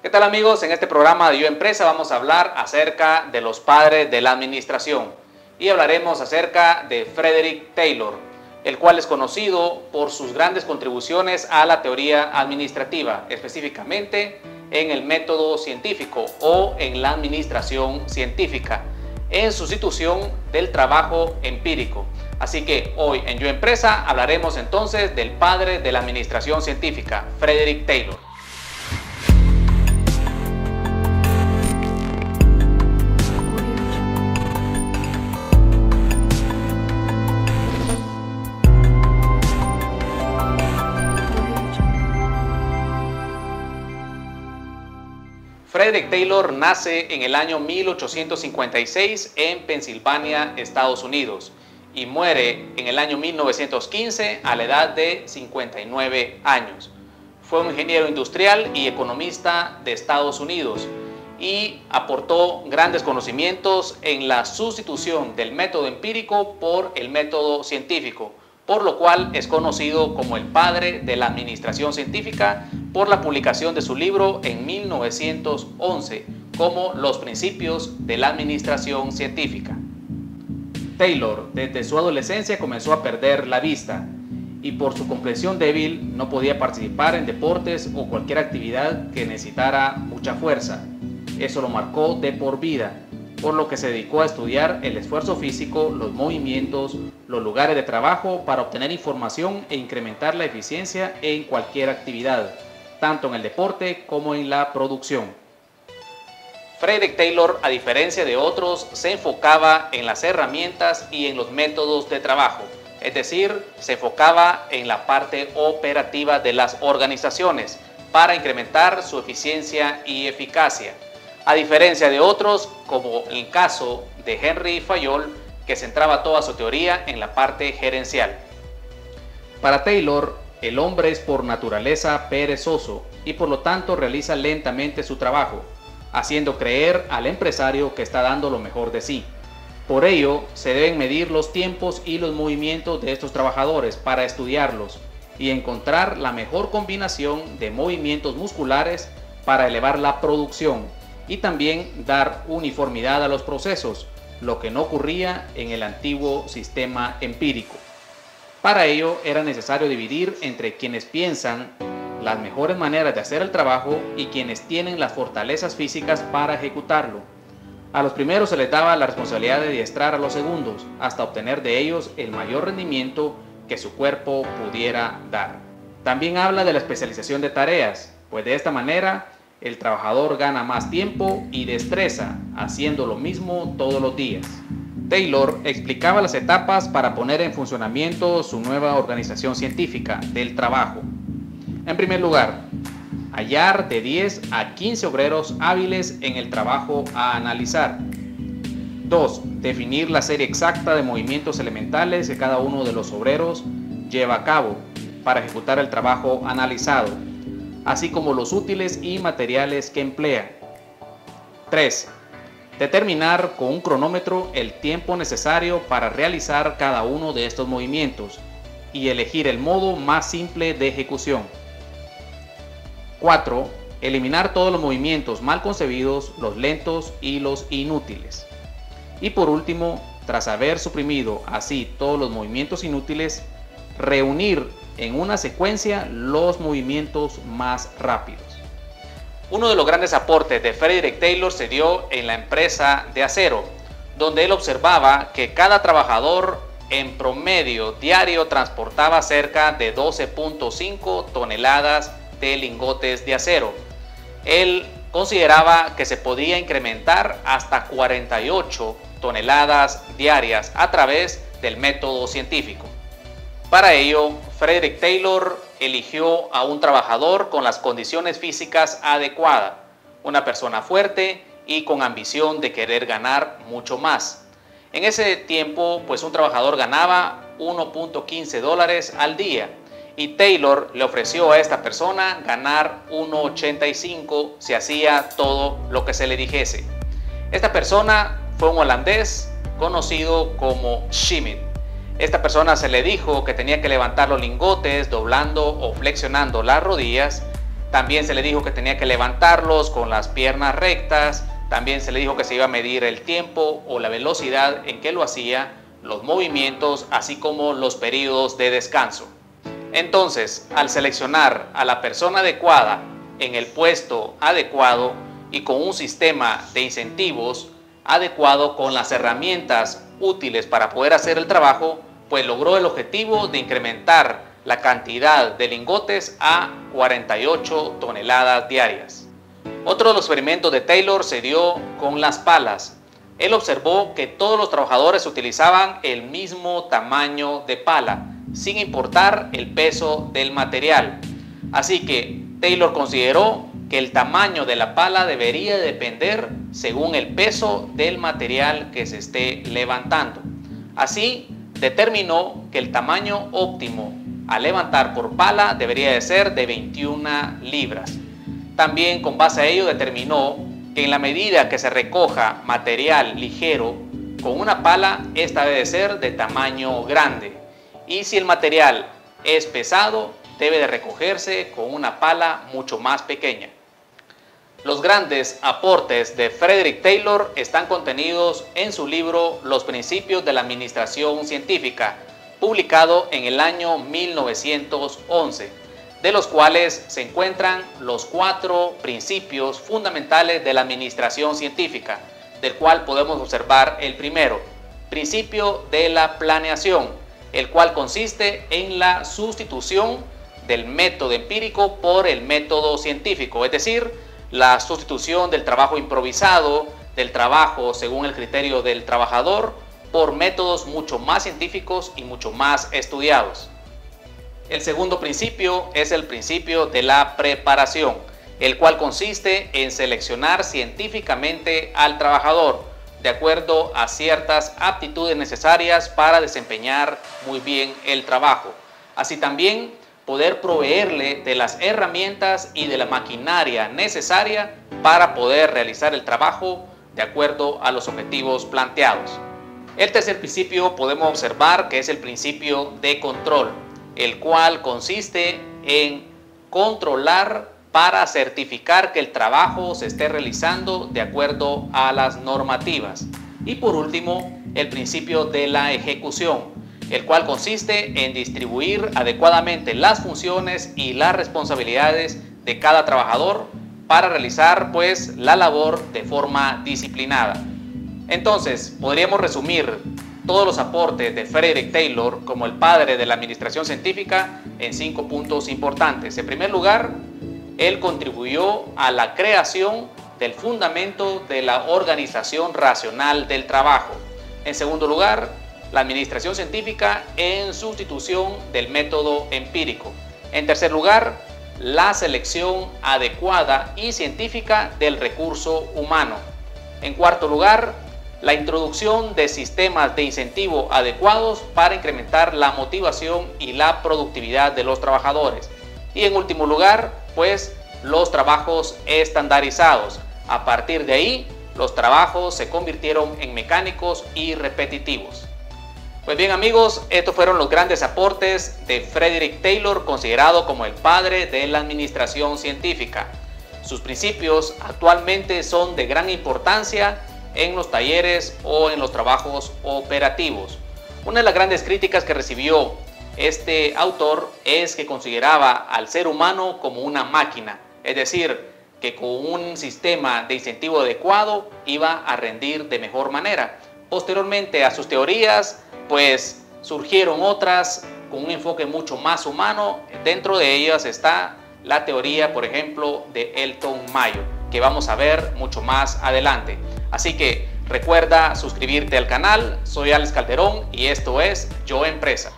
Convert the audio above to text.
¿Qué tal amigos? En este programa de Yo Empresa vamos a hablar acerca de los padres de la administración y hablaremos acerca de Frederick Taylor, el cual es conocido por sus grandes contribuciones a la teoría administrativa, específicamente en el método científico o en la administración científica, en sustitución del trabajo empírico. Así que hoy en Yo Empresa hablaremos entonces del padre de la administración científica, Frederick Taylor. Frederick Taylor nace en el año 1856 en Pensilvania, Estados Unidos, y muere en el año 1915 a la edad de 59 años. Fue un ingeniero industrial y economista de Estados Unidos y aportó grandes conocimientos en la sustitución del método empírico por el método científico, por lo cual es conocido como el padre de la administración científica por la publicación de su libro en 1911 como Los principios de la administración científica. Taylor desde su adolescencia comenzó a perder la vista y por su comprensión débil no podía participar en deportes o cualquier actividad que necesitara mucha fuerza. Eso lo marcó de por vida, por lo que se dedicó a estudiar el esfuerzo físico, los movimientos, los lugares de trabajo para obtener información e incrementar la eficiencia en cualquier actividad, tanto en el deporte como en la producción. Frederick Taylor, a diferencia de otros, se enfocaba en las herramientas y en los métodos de trabajo, es decir, se enfocaba en la parte operativa de las organizaciones para incrementar su eficiencia y eficacia. A diferencia de otros, como el caso de Henry Fayol, que centraba toda su teoría en la parte gerencial. Para Taylor, el hombre es por naturaleza perezoso y por lo tanto realiza lentamente su trabajo, haciendo creer al empresario que está dando lo mejor de sí. Por ello, se deben medir los tiempos y los movimientos de estos trabajadores para estudiarlos y encontrar la mejor combinación de movimientos musculares para elevar la producción y también dar uniformidad a los procesos, lo que no ocurría en el antiguo sistema empírico. Para ello era necesario dividir entre quienes piensan las mejores maneras de hacer el trabajo y quienes tienen las fortalezas físicas para ejecutarlo. A los primeros se les daba la responsabilidad de adiestrar a los segundos hasta obtener de ellos el mayor rendimiento que su cuerpo pudiera dar. También habla de la especialización de tareas, pues de esta manera el trabajador gana más tiempo y destreza haciendo lo mismo todos los días. Taylor explicaba las etapas para poner en funcionamiento su nueva organización científica del trabajo. En primer lugar, hallar de 10 a 15 obreros hábiles en el trabajo a analizar. 2. Definir la serie exacta de movimientos elementales que cada uno de los obreros lleva a cabo para ejecutar el trabajo analizado, así como los útiles y materiales que emplea. 3. Determinar con un cronómetro el tiempo necesario para realizar cada uno de estos movimientos y elegir el modo más simple de ejecución. 4. Eliminar todos los movimientos mal concebidos, los lentos y los inútiles. Y por último, tras haber suprimido así todos los movimientos inútiles, reunir en una secuencia los movimientos más rápidos. Uno de los grandes aportes de Frederick Taylor se dio en la empresa de acero, donde él observaba que cada trabajador en promedio diario transportaba cerca de 12.5 toneladas de lingotes de acero. Él consideraba que se podía incrementar hasta 48 toneladas diarias a través del método científico. Para ello, Frederick Taylor eligió a un trabajador con las condiciones físicas adecuadas, una persona fuerte y con ambición de querer ganar mucho más. En ese tiempo, pues un trabajador ganaba $1.15 al día y Taylor le ofreció a esta persona ganar $1.85 si hacía todo lo que se le dijese. Esta persona fue un holandés conocido como Schmidt. Esta persona se le dijo que tenía que levantar los lingotes doblando o flexionando las rodillas También se le dijo que tenía que levantarlos con las piernas rectas. También se le dijo que se iba a medir el tiempo o la velocidad en que lo hacía, los movimientos, así como los periodos de descanso. Entonces, al seleccionar a la persona adecuada en el puesto adecuado y con un sistema de incentivos adecuado con las herramientas útiles para poder hacer el trabajo, pues logró el objetivo de incrementar la cantidad de lingotes a 48 toneladas diarias. Otro de los experimentos de Taylor se dio con las palas. Él observó que todos los trabajadores utilizaban el mismo tamaño de pala, sin importar el peso del material. Así que Taylor consideró que el tamaño de la pala debería depender según el peso del material que se esté levantando. Así, determinó que el tamaño óptimo a levantar por pala debería de ser de 21 libras. También con base a ello determinó que en la medida que se recoja material ligero con una pala, esta debe de ser de tamaño grande. Y si el material es pesado, debe de recogerse con una pala mucho más pequeña. Los grandes aportes de Frederick Taylor están contenidos en su libro Los Principios de la Administración Científica, publicado en el año 1911, de los cuales se encuentran los 4 principios fundamentales de la administración científica, del cual podemos observar el primero, principio de la planeación, el cual consiste en la sustitución del método empírico por el método científico, es decir, la sustitución del trabajo improvisado, del trabajo según el criterio del trabajador, por métodos mucho más científicos y mucho más estudiados. El segundo principio es el principio de la preparación, el cual consiste en seleccionar científicamente al trabajador de acuerdo a ciertas aptitudes necesarias para desempeñar muy bien el trabajo. Así también poder proveerle de las herramientas y de la maquinaria necesaria para poder realizar el trabajo de acuerdo a los objetivos planteados. El tercer principio podemos observar que es el principio de control, el cual consiste en controlar para certificar que el trabajo se esté realizando de acuerdo a las normativas. Y por último, el principio de la ejecución, el cual consiste en distribuir adecuadamente las funciones y las responsabilidades de cada trabajador para realizar pues la labor de forma disciplinada. Entonces, podríamos resumir todos los aportes de Frederick Taylor como el padre de la administración científica en 5 puntos importantes. En primer lugar, él contribuyó a la creación del fundamento de la organización racional del trabajo. En segundo lugar, la administración científica en sustitución del método empírico. En tercer lugar, la selección adecuada y científica del recurso humano. En cuarto lugar, la introducción de sistemas de incentivo adecuados para incrementar la motivación y la productividad de los trabajadores. Y en último lugar, pues los trabajos estandarizados. A partir de ahí, los trabajos se convirtieron en mecánicos y repetitivos. Pues bien amigos, estos fueron los grandes aportes de Frederick Taylor, considerado como el padre de la administración científica. Sus principios actualmente son de gran importancia en los talleres o en los trabajos operativos. Una de las grandes críticas que recibió este autor es que consideraba al ser humano como una máquina, es decir, que con un sistema de incentivo adecuado iba a rendir de mejor manera. Posteriormente a sus teorías, pues surgieron otras con un enfoque mucho más humano. Dentro de ellas está la teoría, por ejemplo, de Elton Mayo, que vamos a ver mucho más adelante. Así que recuerda suscribirte al canal. Soy Alex Calderón y esto es Yo Empresa.